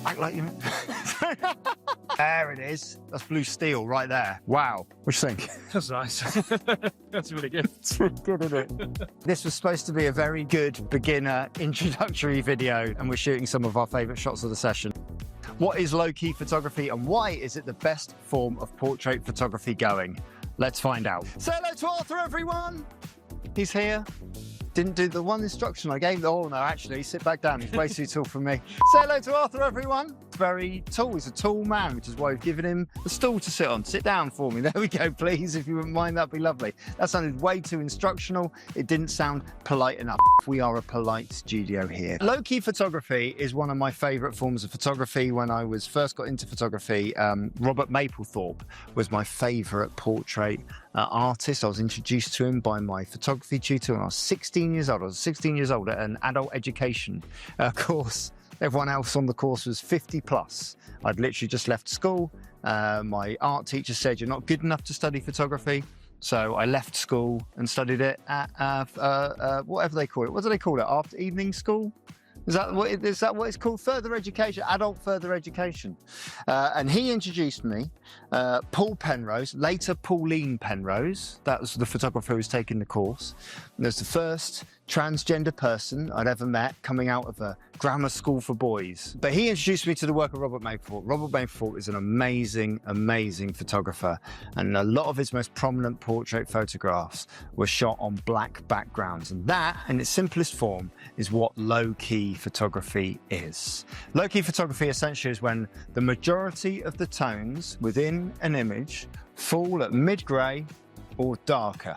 Act like you. There it is. That's blue steel right there. Wow. What do you think? That's nice. That's really good. It's really good, isn't it? This was supposed to be a very good beginner introductory video, and we're shooting some of our favourite shots of the session. What is low-key photography and why is it the best form of portrait photography going? Let's find out. Say hello to Arthur, everyone. He's here. Didn't do the one instruction I gave. Oh no, actually, sit back down. He's way too tall for me. Say hello to Arthur, everyone. Very tall. He's a tall man, which is why we've given him a stool to sit on. Sit down for me. There we go, please. If you wouldn't mind, that'd be lovely. That sounded way too instructional. It didn't sound polite enough. We are a polite studio here. Low-key photography is one of my favorite forms of photography. When I first got into photography, Robert Mapplethorpe was my favorite portrait artist. I was introduced to him by my photography tutor when I was 16 years old. I was 16 years old at an adult education course. Everyone else on the course was 50 plus. I'd literally just left school. My art teacher said, you're not good enough to study photography. So I left school and studied it at whatever they call it. What do they call it? After evening school? Is that what it's called? Further education, adult further education. And he introduced me, Paul Penrose, later Pauline Penrose. That was the photographer who was taking the course. And there's the first transgender person I'd ever met coming out of a grammar school for boys. But he introduced me to the work of Robert Mapplethorpe. Robert Mapplethorpe is an amazing, amazing photographer. And a lot of his most prominent portrait photographs were shot on black backgrounds. And that, in its simplest form, is what low-key photography is. Low-key photography essentially is when the majority of the tones within an image fall at mid-grey or darker.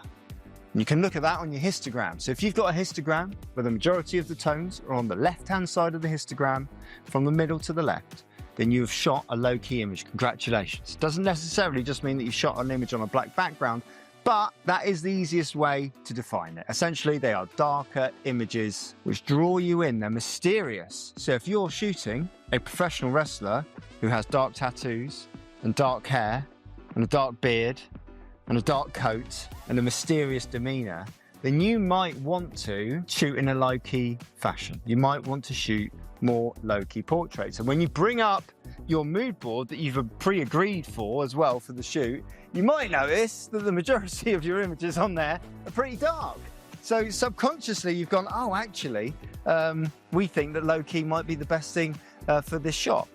And you can look at that on your histogram. So if you've got a histogram where the majority of the tones are on the left-hand side of the histogram, from the middle to the left, then you've shot a low-key image. Congratulations. It doesn't necessarily just mean that you've shot an image on a black background, but that is the easiest way to define it. Essentially, they are darker images which draw you in. They're mysterious. So if you're shooting a professional wrestler who has dark tattoos and dark hair and a dark beard and a dark coat and a mysterious demeanor, then you might want to shoot in a low-key fashion. You might want to shoot more low-key portraits. And when you bring up your mood board that you've pre-agreed for as well for the shoot, you might notice that the majority of your images on there are pretty dark. So subconsciously you've gone, oh, actually, we think that low-key might be the best thing for this shot.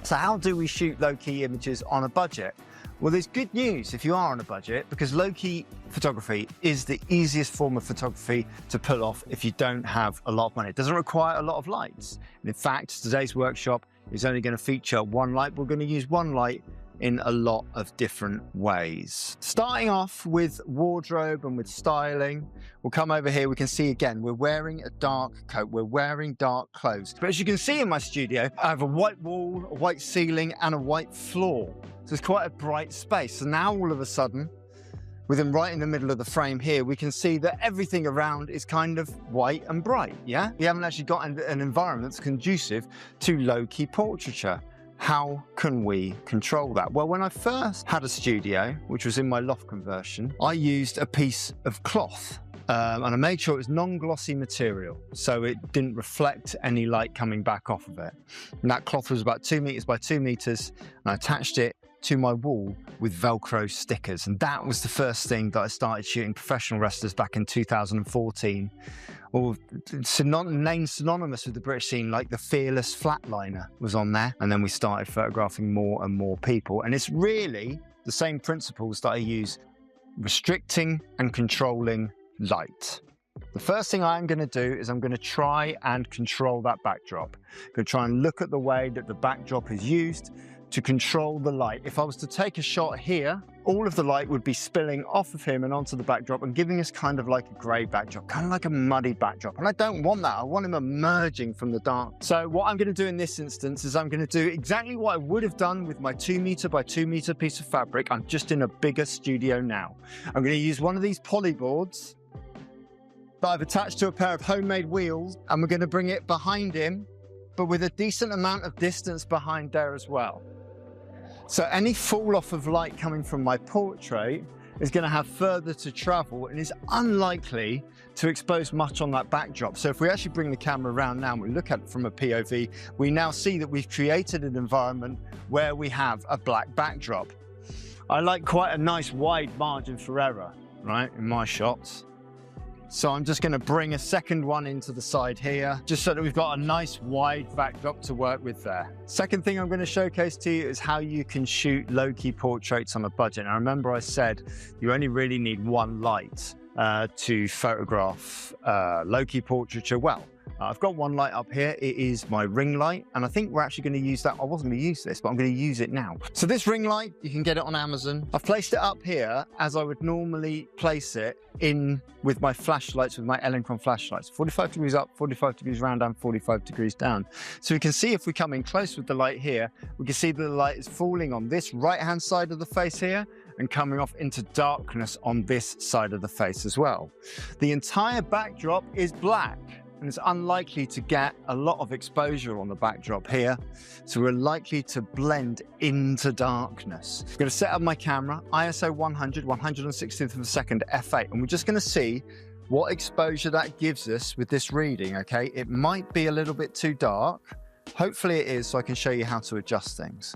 So how do we shoot low-key images on a budget? Well, there's good news if you are on a budget, because low-key photography is the easiest form of photography to pull off if you don't have a lot of money. It doesn't require a lot of lights. And in fact, today's workshop is only going to feature one light. We're going to use one light in a lot of different ways. Starting off with wardrobe and with styling, we'll come over here. We can see again, we're wearing a dark coat. We're wearing dark clothes. But as you can see in my studio, I have a white wall, a white ceiling, and a white floor. So it's quite a bright space. So now all of a sudden, with him right in the middle of the frame here, we can see that everything around is kind of white and bright, yeah? We haven't actually got an environment that's conducive to low-key portraiture. How can we control that? Well, when I first had a studio, which was in my loft conversion, I used a piece of cloth. And I made sure it was non-glossy material, so it didn't reflect any light coming back off of it. And that cloth was about 2 meters by 2 meters, and I attached it to my wall with Velcro stickers. And that was the first thing that I started shooting professional wrestlers back in 2014. Or names synonymous with the British scene, like the Fearless Flatliner was on there. And then we started photographing more and more people. And it's really the same principles that I use, restricting and controlling light. The first thing I'm going to do is I'm going to try and control that backdrop. I'm going to try and look at the way that the backdrop is used to control the light. If I was to take a shot here, all of the light would be spilling off of him and onto the backdrop and giving us kind of like a grey backdrop, kind of like a muddy backdrop. And I don't want that. I want him emerging from the dark. So what I'm going to do in this instance is I'm going to do exactly what I would have done with my 2 meter by 2 meter piece of fabric. I'm just in a bigger studio now. I'm going to use one of these polyboards that I've attached to a pair of homemade wheels, and we're going to bring it behind him, but with a decent amount of distance behind there as well. So any fall off of light coming from my portrait is going to have further to travel and is unlikely to expose much on that backdrop. So if we actually bring the camera around now and we look at it from a POV, we now see that we've created an environment where we have a black backdrop. I like quite a nice wide margin for error, right, in my shots. So I'm just going to bring a second one into the side here, just so that we've got a nice wide backdrop to work with there. Second thing I'm going to showcase to you is how you can shoot low-key portraits on a budget. Now remember I said you only really need one light to photograph low-key portraiture well. I've got one light up here. It is my ring light, and I think we're actually going to use that. I wasn't going to use this, but I'm going to use it now. So this ring light, you can get it on Amazon. I've placed it up here as I would normally place it in with my flashlights, with my Elinchron flashlights. 45 degrees up, 45 degrees round, and 45 degrees down. So we can see if we come in close with the light here, we can see that the light is falling on this right-hand side of the face here and coming off into darkness on this side of the face as well. The entire backdrop is black, and it's unlikely to get a lot of exposure on the backdrop here. So we're likely to blend into darkness. I'm going to set up my camera, ISO 100, 116th of a second, f8, and we're just going to see what exposure that gives us with this reading, okay? It might be a little bit too dark. Hopefully it is, so I can show you how to adjust things.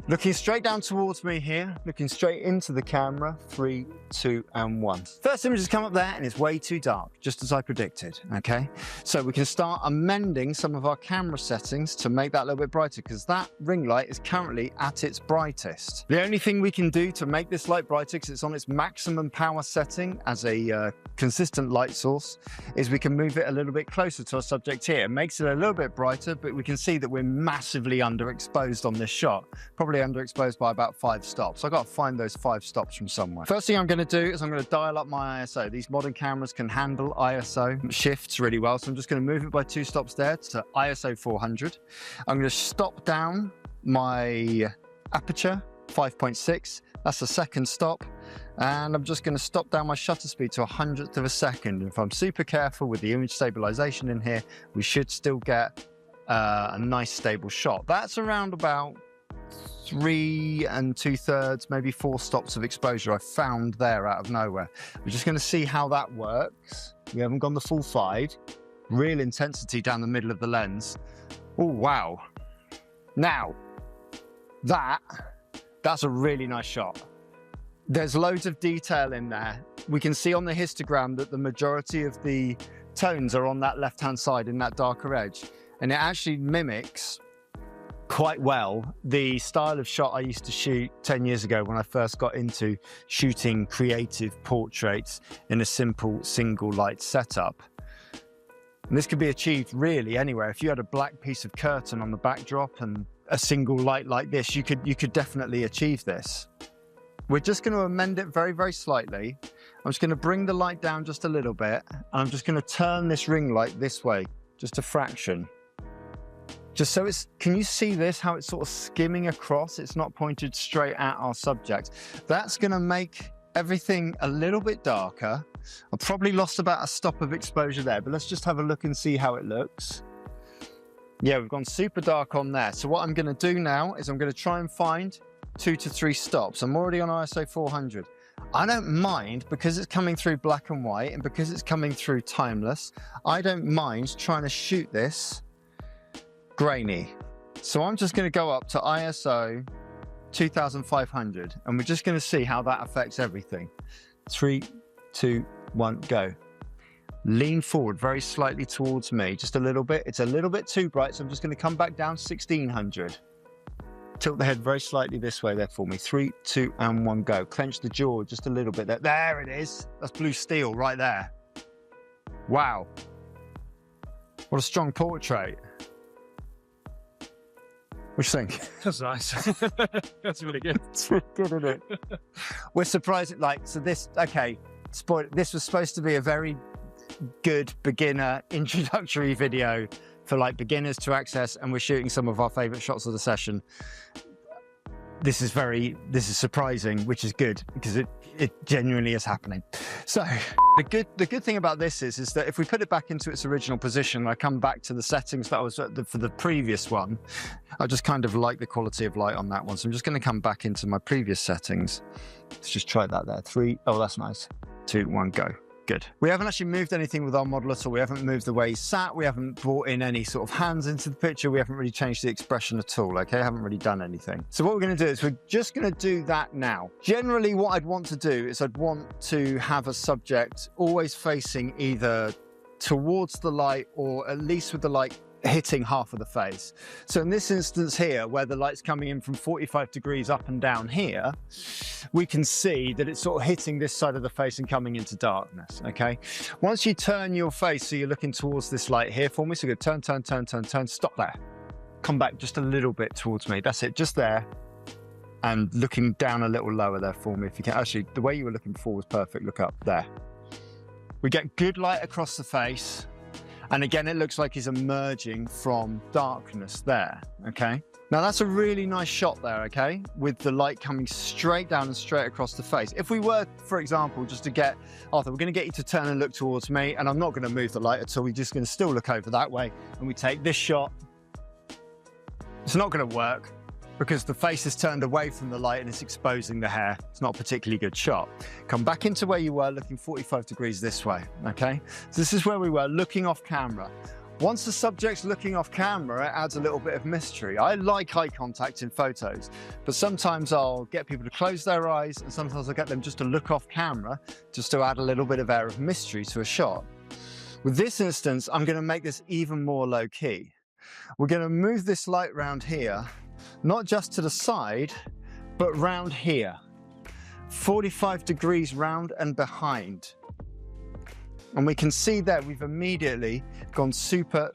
Looking straight down towards me here, looking straight into the camera, 3, 2, and 1. First image has come up there and it's way too dark, just as I predicted, okay? So we can start amending some of our camera settings to make that a little bit brighter, because that ring light is currently at its brightest. The only thing we can do to make this light brighter, because it's on its maximum power setting as a consistent light source, is we can move it a little bit closer to our subject here. It makes it a little bit brighter, but we can see that we're massively underexposed on this shot. Probably underexposed by about 5 stops. I've got to find those 5 stops from somewhere. First thing I'm going to do is I'm going to dial up my ISO. These modern cameras can handle ISO shifts really well, so I'm just going to move it by 2 stops there to ISO 400. I'm going to stop down my aperture, 5.6. That's the second stop. And I'm just going to stop down my shutter speed to 100th of a second. If I'm super careful with the image stabilization in here, we should still get a nice stable shot. That's around about 3 2/3, maybe 4 stops of exposure I found there out of nowhere. We're just going to see how that works. We haven't gone the full 5. Real intensity down the middle of the lens. Oh, wow. Now, that's a really nice shot. There's loads of detail in there. We can see on the histogram that the majority of the tones are on that left-hand side in that darker edge. And it actually mimics quite well the style of shot I used to shoot 10 years ago when I first got into shooting creative portraits in a simple single light setup. And this could be achieved really anywhere. If you had a black piece of curtain on the backdrop and a single light like this, you could definitely achieve this. We're just going to amend it very, very slightly. I'm just going to bring the light down just a little bit, and I'm just going to turn this ring light this way, just a fraction. Just so it's, can you see this, how it's sort of skimming across? It's not pointed straight at our subject. That's going to make everything a little bit darker. I probably lost about a stop of exposure there, but let's just have a look and see how it looks. Yeah, we've gone super dark on there. So what I'm going to do now is I'm going to try and find 2 to 3 stops. I'm already on ISO 400. I don't mind, because it's coming through black and white and because it's coming through timeless, I don't mind trying to shoot this grainy. So I'm just going to go up to ISO 2500 and we're just going to see how that affects everything. 3, 2, 1, go. Lean forward very slightly towards me, just a little bit. It's a little bit too bright, so I'm just going to come back down 1600. Tilt the head very slightly this way there for me. 3, 2, and 1, go. Clench the jaw just a little bit there. There it is. That's blue steel right there. Wow. What a strong portrait. What do you think? That's nice. That's really good. It's really good, isn't it? We're surprised, so this, okay, this was supposed to be a very good beginner introductory video for beginners to access, and we're shooting some of our favorite shots of the session. this is surprising, which is good because it genuinely is happening. So the good thing about this is that if we put it back into its original position, I come back to the settings that I was at for the previous one. I just kind of like the quality of light on that one. So I'm just going to come back into my previous settings. Let's just try that there. 3, oh, that's nice. 2, 1, go. Good. We haven't actually moved anything with our model at all. We haven't moved the way he sat. We haven't brought in any sort of hands into the picture. We haven't really changed the expression at all, okay? I haven't really done anything. So what we're going to do is we're just going to do that now. Generally, what I'd want to do is I'd want to have a subject always facing either towards the light or at least with the light hitting half of the face. So in this instance here, where the light's coming in from 45 degrees up and down here, we can see that it's sort of hitting this side of the face and coming into darkness, okay? Once you turn your face, so you're looking towards this light here for me, so go turn, stop there. Come back just a little bit towards me. That's it, just there. And looking down a little lower there for me if you can. Actually, the way you were looking before was perfect. Look up there. We get good light across the face. And again, it looks like he's emerging from darkness there, okay? Now that's a really nice shot there, okay? With the light coming straight down and straight across the face. If we were, for example, just to get, Arthur, we're gonna get you to turn and look towards me, and I'm not gonna move the light at all, we're just gonna still look over that way, and we take this shot. It's not gonna work, because the face is turned away from the light and it's exposing the hair. It's not a particularly good shot. Come back into where you were, looking 45 degrees this way, okay? So this is where we were, looking off camera. Once the subject's looking off camera, it adds a little bit of mystery. I like eye contact in photos, but sometimes I'll get people to close their eyes and sometimes I'll get them just to look off camera just to add a little bit of air of mystery to a shot. With this instance, I'm gonna make this even more low key. We're gonna move this light round here, not just to the side, but round here. 45 degrees round and behind. And we can see that we've immediately gone super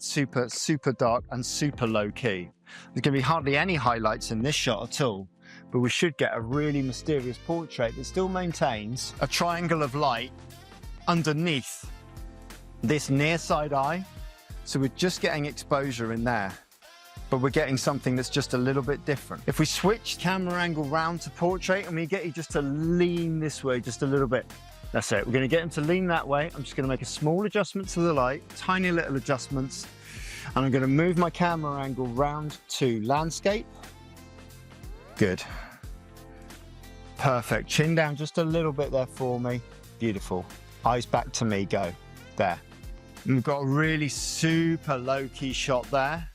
dark and super low key. There's gonna be hardly any highlights in this shot at all, but we should get a really mysterious portrait that still maintains a triangle of light underneath this near side eye. So we're just getting exposure in there, but we're getting something that's just a little bit different. If we switch camera angle round to portrait and we get you just to lean this way just a little bit, that's it. We're gonna get him to lean that way. I'm just gonna make a small adjustment to the light, tiny little adjustments, and I'm gonna move my camera angle round to landscape. Good. Perfect. Chin down just a little bit there for me. Beautiful. Eyes back to me, go. There. And we've got a really super low-key shot there.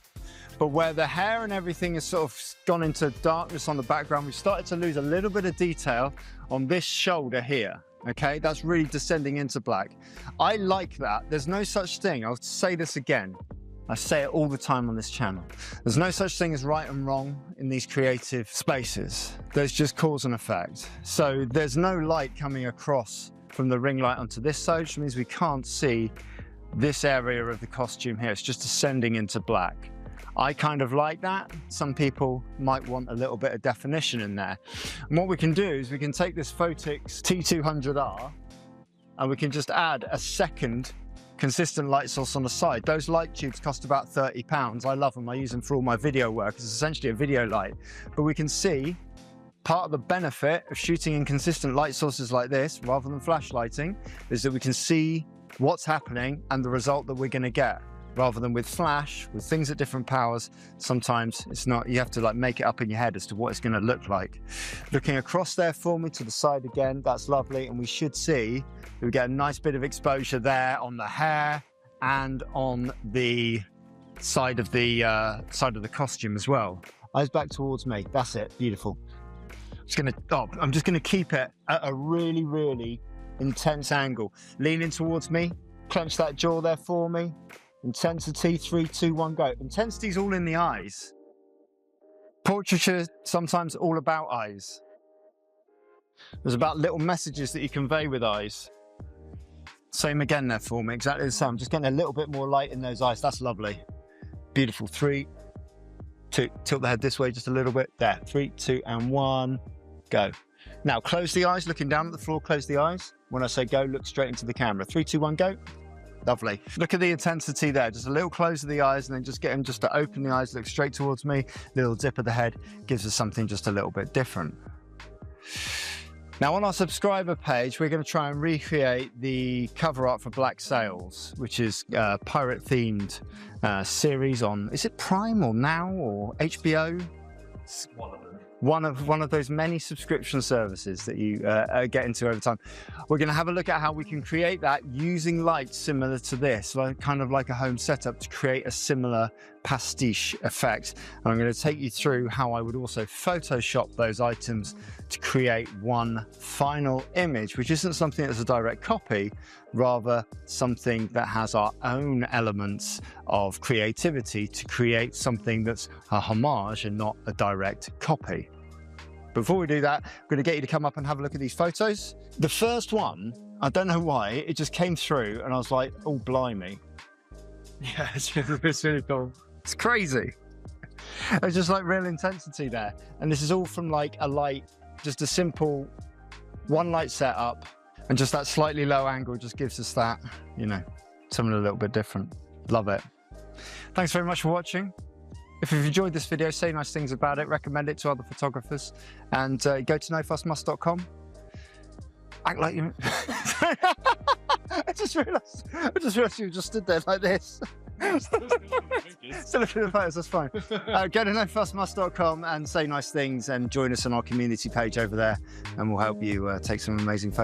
But where the hair and everything has sort of gone into darkness on the background, we've started to lose a little bit of detail on this shoulder here, okay? That's really descending into black. I like that. There's no such thing. I'll say this again. I say it all the time on this channel. There's no such thing as right and wrong in these creative spaces. There's just cause and effect. So there's no light coming across from the ring light onto this side, which means we can't see this area of the costume here. It's just descending into black. I kind of like that. Some people might want a little bit of definition in there. And what we can do is we can take this Photix T200R and we can just add a second consistent light source on the side. Those light tubes cost about £30. I love them. I use them for all my video work. It's essentially a video light. But we can see part of the benefit of shooting in consistent light sources like this, rather than flash lighting, is that we can see what's happening and the result that we're going to get. Rather than with flash, with things at different powers, sometimes it's not, you have to like make it up in your head as to what it's going to look like. Looking across there for me to the side again, that's lovely. And we should see that we get a nice bit of exposure there on the hair and on the side of the costume as well. Eyes back towards me. That's it. Beautiful. I'm just going to keep it at a really, really intense angle. Leaning towards me. Clench that jaw there for me. Intensity, 3, 2, 1, go. Intensity's all in the eyes. Portraiture sometimes all about eyes. There's about little messages that you convey with eyes. Same again there for me, exactly the same. I'm just getting a little bit more light in those eyes. That's lovely. Beautiful. 3, 2, tilt the head this way just a little bit. There, 3, 2, and 1, go. Now close the eyes, looking down at the floor, close the eyes. When I say go, look straight into the camera. 3, 2, 1, go. Lovely. Look at the intensity there. Just a little close of the eyes and then just get him just to open the eyes, look straight towards me. Little dip of the head gives us something just a little bit different. Now on our subscriber page, we're going to try and recreate the cover art for Black Sails, which is a pirate themed series on, is it Prime or Now or HBO? It's one of them. One of those many subscription services that you get into over time. We're going to have a look at how we can create that using lights similar to this, like, kind of like a home setup, to create a similar pastiche effect. And I'm going to take you through how I would also Photoshop those items to create one final image, which isn't something that's a direct copy, rather something that has our own elements of creativity to create something that's a homage and not a direct copy. Before we do that, I'm going to get you to come up and have a look at these photos. The first one, I don't know why, it just came through and I was like, oh, blimey. Yeah, it's really cool. It's crazy. There's just like real intensity there. And this is all from like a light, just a simple one light setup, and just that slightly low angle just gives us that, you know, something a little bit different. Love it. Thanks very much for watching. If you've enjoyed this video, say nice things about it, recommend it to other photographers, and go to nofussmust.com. Act like you... I just realised you just stood there like this. Still looking at the photos, that's fine. Go to nofussmust.com and say nice things and join us on our community page over there, and we'll help you take some amazing photos.